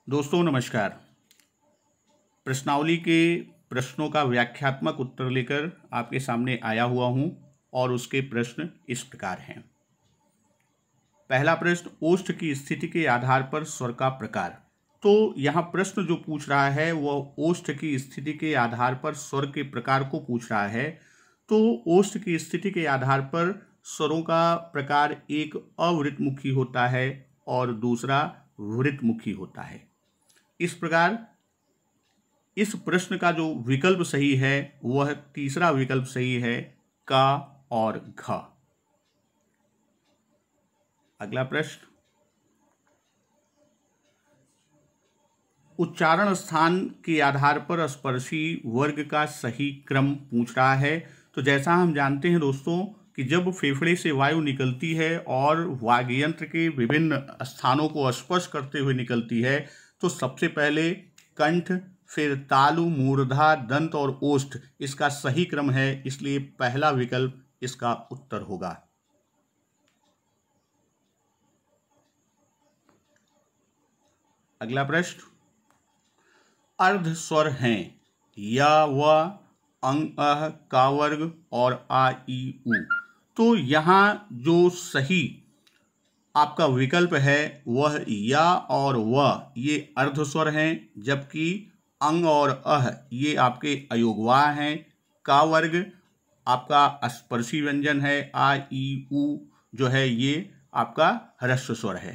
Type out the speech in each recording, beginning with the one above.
दोस्तों नमस्कार। प्रश्नावली के प्रश्नों का व्याख्यात्मक उत्तर लेकर आपके सामने आया हुआ हूं और उसके प्रश्न इस प्रकार हैं। पहला प्रश्न, ओष्ठ की स्थिति के आधार पर स्वर का प्रकार। तो यहाँ प्रश्न जो पूछ रहा है वह ओष्ठ की स्थिति के आधार पर स्वर के प्रकार को पूछ रहा है। तो ओष्ठ की स्थिति के आधार पर स्वरों का प्रकार एक अवृतमुखी होता है और दूसरा वृतमुखी होता है। इस प्रकार इस प्रश्न का जो विकल्प सही है वह तीसरा विकल्प सही है, का और घ। अगला प्रश्न, उच्चारण स्थान के आधार पर स्पर्शी वर्ग का सही क्रम पूछ रहा है। तो जैसा हम जानते हैं दोस्तों कि जब फेफड़े से वायु निकलती है और वाग्यंत्र के विभिन्न स्थानों को स्पर्श करते हुए निकलती है तो सबसे पहले कंठ, फिर तालु, मूर्धा, दंत और ओष्ठ इसका सही क्रम है, इसलिए पहला विकल्प इसका उत्तर होगा। अगला प्रश्न, अर्ध स्वर हैं या, व, अंग, अह, का वर्ग और आ, ई, उ। तो यहाँ जो सही आपका विकल्प है वह या और व ये अर्ध स्वर हैं, जबकि अंग और अह ये आपके अयोगवाह हैं। का वर्ग आपका स्पर्शी व्यंजन है, आ, ई, उ जो है ये आपका ह्रस्व स्वर है।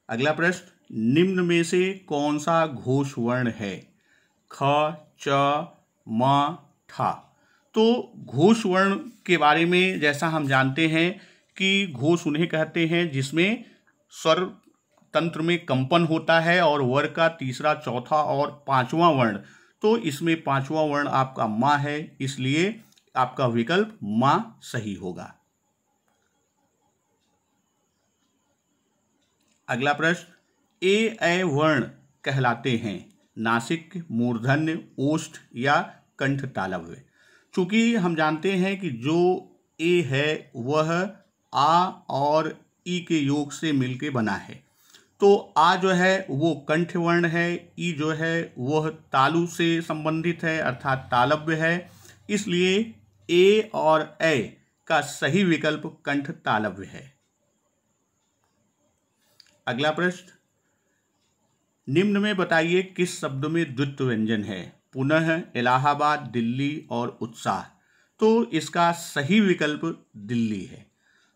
अगला प्रश्न, निम्न में से कौन सा घोष वर्ण है? ख, च, म, ठा। तो घोष वर्ण के बारे में जैसा हम जानते हैं कि घोष उन्हें कहते हैं जिसमें स्वर तंत्र में कंपन होता है और वर्ग का तीसरा, चौथा और पांचवा वर्ण। तो इसमें पांचवा वर्ण आपका मा है, इसलिए आपका विकल्प मा सही होगा। अगला प्रश्न, ए, ऐ वर्ण कहलाते हैं नासिक, मूर्धन्य, ओष्ठ या कंठ तालव्य। चूंकि हम जानते हैं कि जो ए है वह आ और ई के योग से मिलके बना है, तो आ जो है वो कंठ वर्ण है, ई जो है वह तालु से संबंधित है अर्थात तालव्य है, इसलिए ए और ऐ का सही विकल्प कंठ तालव्य है। अगला प्रश्न, निम्न में बताइए किस शब्द में द्वित्व व्यंजन है? पुनः, इलाहाबाद, दिल्ली और उत्साह। तो इसका सही विकल्प दिल्ली है।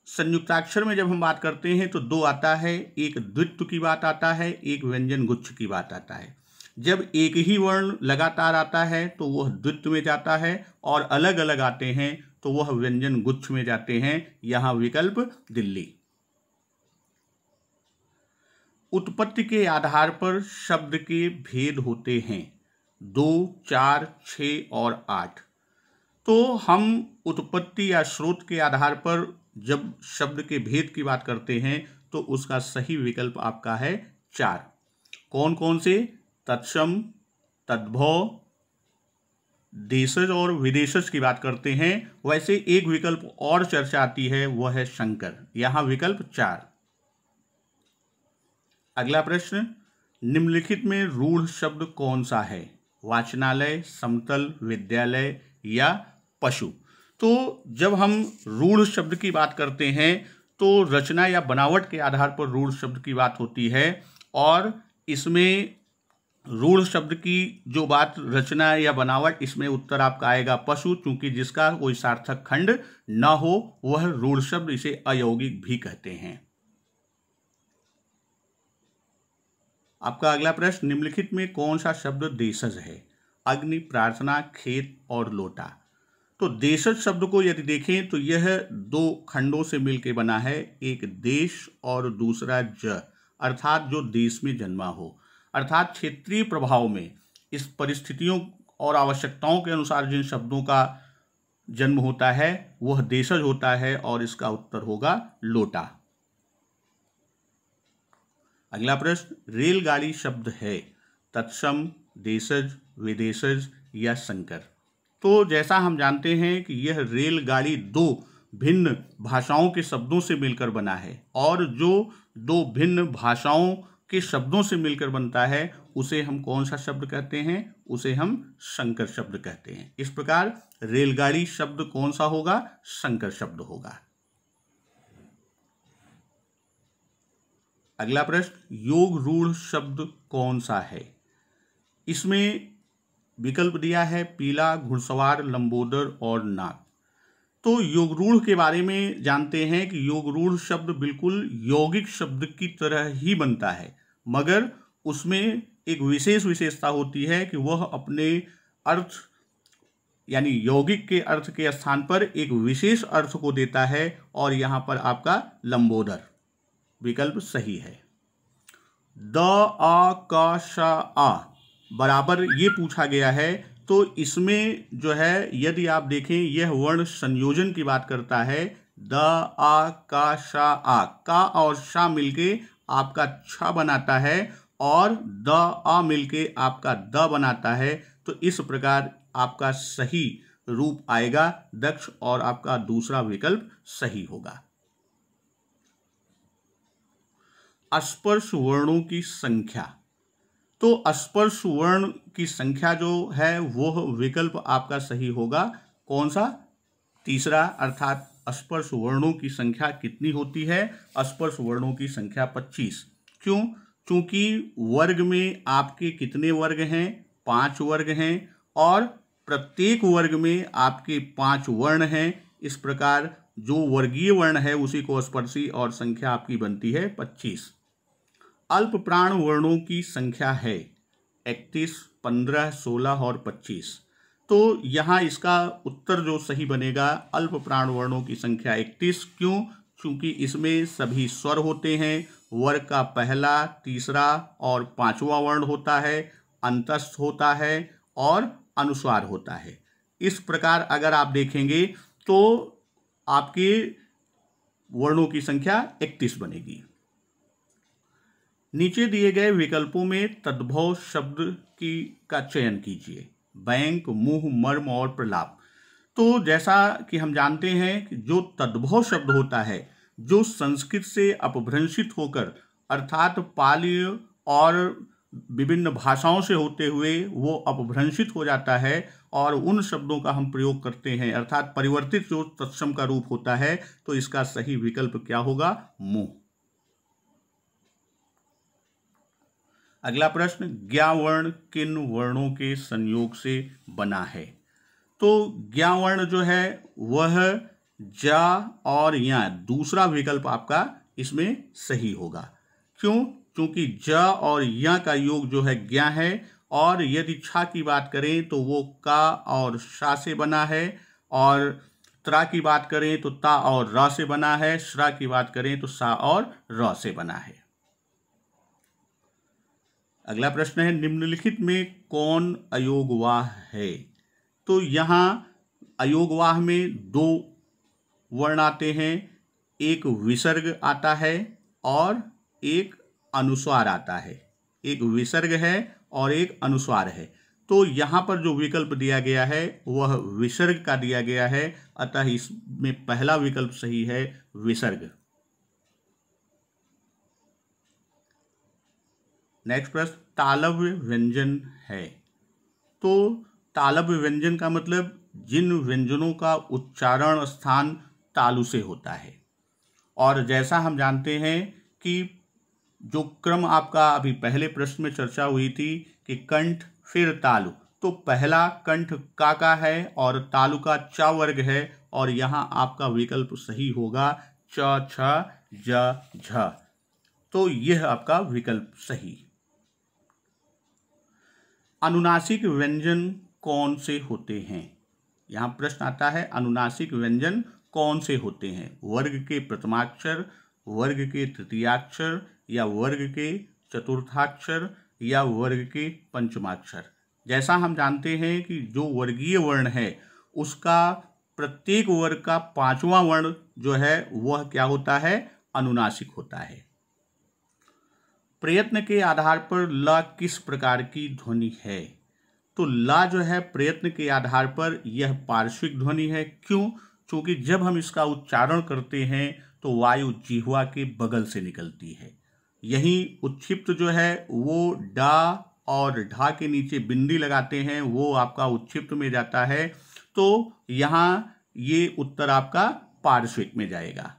संयुक्ताक्षर में जब हम बात करते हैं तो दो आता है, एक द्वित्व की बात आता है, एक व्यंजन गुच्छ की बात आता है। जब एक ही वर्ण लगातार आता है तो वह द्वित्व में जाता है और अलग अलग आते हैं तो वह व्यंजन गुच्छ में जाते हैं। यहाँ विकल्प दिल्ली। उत्पत्ति के आधार पर शब्द के भेद होते हैं 2, 4, 6 और 8। तो हम उत्पत्ति या स्रोत के आधार पर जब शब्द के भेद की बात करते हैं तो उसका सही विकल्प आपका है 4। कौन कौन से? तत्सम, तद्भव, देशज और विदेशज की बात करते हैं। वैसे एक विकल्प और चर्चा आती है, वह है शंकर। यहाँ विकल्प 4। अगला प्रश्न, निम्नलिखित में रूढ़ शब्द कौन सा है? वाचनालय, समतल, विद्यालय या पशु। तो जब हम रूढ़ शब्द की बात करते हैं तो रचना या बनावट के आधार पर रूढ़ शब्द की बात होती है और इसमें रूढ़ शब्द की जो बात रचना या बनावट, इसमें उत्तर आपका आएगा पशु, क्योंकि जिसका कोई सार्थक खंड न हो वह रूढ़ शब्द, इसे अयौगिक भी कहते हैं। आपका अगला प्रश्न, निम्नलिखित में कौन सा शब्द देशज है? अग्नि, प्रार्थना, खेत और लोटा। तो देशज शब्द को यदि देखें तो यह दो खंडों से मिलकर बना है, एक देश और दूसरा ज, अर्थात जो देश में जन्मा हो। अर्थात क्षेत्रीय प्रभाव में इस परिस्थितियों और आवश्यकताओं के अनुसार जिन शब्दों का जन्म होता है वह देशज होता है और इसका उत्तर होगा लोटा। अगला प्रश्न, रेलगाड़ी शब्द है तत्सम, देशज, विदेशज या संकर। तो जैसा हम जानते हैं कि यह रेलगाड़ी दो भिन्न भाषाओं के शब्दों से मिलकर बना है, और जो दो भिन्न भाषाओं के शब्दों से मिलकर बनता है उसे हम कौन सा शब्द कहते हैं? उसे हम संकर शब्द कहते हैं। इस प्रकार रेलगाड़ी शब्द कौन सा होगा? संकर शब्द होगा। अगला प्रश्न, योग रूढ़ शब्द कौन सा है? इसमें विकल्प दिया है पीला, घुड़सवार, लंबोदर और नाग। तो योग रूढ़ के बारे में जानते हैं कि योग रूढ़ शब्द बिल्कुल यौगिक शब्द की तरह ही बनता है, मगर उसमें एक विशेष विशेषता होती है कि वह अपने अर्थ यानी यौगिक के अर्थ के स्थान पर एक विशेष अर्थ को देता है, और यहाँ पर आपका लंबोदर विकल्प सही है। द, आ, का, शा, आ बराबर ये पूछा गया है, तो इसमें जो है यदि आप देखें यह वर्ण संयोजन की बात करता है। द, आ, का, शा, आ, का और शा मिलके आपका छ बनाता है, और द, आ मिलके आपका द बनाता है। तो इस प्रकार आपका सही रूप आएगा दक्ष, और आपका दूसरा विकल्प सही होगा। स्पर्श वर्णों की संख्या, तो स्पर्श वर्ण की संख्या जो है वह विकल्प आपका सही होगा। कौन सा? तीसरा, अर्थात स्पर्श वर्णों की संख्या कितनी होती है? स्पर्श वर्णों की संख्या 25। क्यों? क्योंकि वर्ग में आपके कितने वर्ग हैं? 5 वर्ग हैं, और प्रत्येक वर्ग में आपके 5 वर्ण हैं। इस प्रकार जो वर्गीय वर्ण है उसी को स्पर्शी, और संख्या आपकी बनती है 25। अल्प प्राण वर्णों की संख्या है 31, 15, 16 और 25। तो यहाँ इसका उत्तर जो सही बनेगा, अल्प प्राण वर्णों की संख्या 31। क्यों? क्योंकि इसमें सभी स्वर होते हैं। वर्ग का पहला, तीसरा और 5वां वर्ण होता है, अंतस्थ होता है और अनुस्वार होता है। इस प्रकार अगर आप देखेंगे तो आपके वर्णों की संख्या 31 बनेगी। नीचे दिए गए विकल्पों में तद्भव शब्द का चयन कीजिए। बैंक, मुंह, मर्म और प्रलाप। तो जैसा कि हम जानते हैं कि जो तद्भव शब्द होता है, जो संस्कृत से अपभ्रंशित होकर अर्थात पाली और विभिन्न भाषाओं से होते हुए वो अपभ्रंशित हो जाता है, और उन शब्दों का हम प्रयोग करते हैं, अर्थात परिवर्तित जो तत्सम का रूप होता है। तो इसका सही विकल्प क्या होगा? मुंह। अगला प्रश्न, ज्ञावर्ण किन वर्णों के संयोग से बना है? तो ज्ञावर्ण जो है वह जा और या, दूसरा विकल्प आपका इसमें सही होगा। क्यों? क्योंकि ज और या का योग जो है ज्ञा है, और यदि छा की बात करें तो वो का और शा से बना है, और त्रा की बात करें तो ता और र से बना है, श्रा की बात करें तो सा और र से बना है। अगला प्रश्न है, निम्नलिखित में कौन अयोगवाह है? तो यहाँ अयोगवाह में 2 वर्ण आते हैं, एक विसर्ग आता है और एक अनुस्वार आता है। एक विसर्ग है और एक अनुस्वार है। तो यहाँ पर जो विकल्प दिया गया है वह विसर्ग का दिया गया है, अतः इसमें पहला विकल्प सही है, विसर्ग। नेक्स्ट प्रश्न, तालव्य व्यंजन है। तो तालव्य व्यंजन का मतलब जिन व्यंजनों का उच्चारण स्थान तालु से होता है। और जैसा हम जानते हैं कि जो क्रम आपका अभी पहले प्रश्न में चर्चा हुई थी कि कंठ फिर तालु, तो पहला कंठ का है और तालु का च वर्ग है, और यहाँ आपका विकल्प सही होगा च, छ, ज, झ। तो यह आपका विकल्प सही। अनुनासिक व्यंजन कौन से होते हैं? यहाँ प्रश्न आता है अनुनासिक व्यंजन कौन से होते हैं? वर्ग के प्रथमाक्षर, वर्ग के तृतीयाक्षर, या वर्ग के चतुर्थाक्षर, या वर्ग के पंचमाक्षर। जैसा हम जानते हैं कि जो वर्गीय वर्ण है उसका प्रत्येक वर्ग का 5वां वर्ण जो है वह क्या होता है? अनुनासिक होता है। प्रयत्न के आधार पर ल किस प्रकार की ध्वनि है? तो ला जो है प्रयत्न के आधार पर यह पार्श्विक ध्वनि है। क्यों? क्योंकि जब हम इसका उच्चारण करते हैं तो वायु जिह्वा के बगल से निकलती है। यही उच्छिप्त जो है वो डा और ढा के नीचे बिंदी लगाते हैं, वो आपका उच्छिप्त में जाता है। तो यहाँ ये उत्तर आपका पार्श्विक में जाएगा।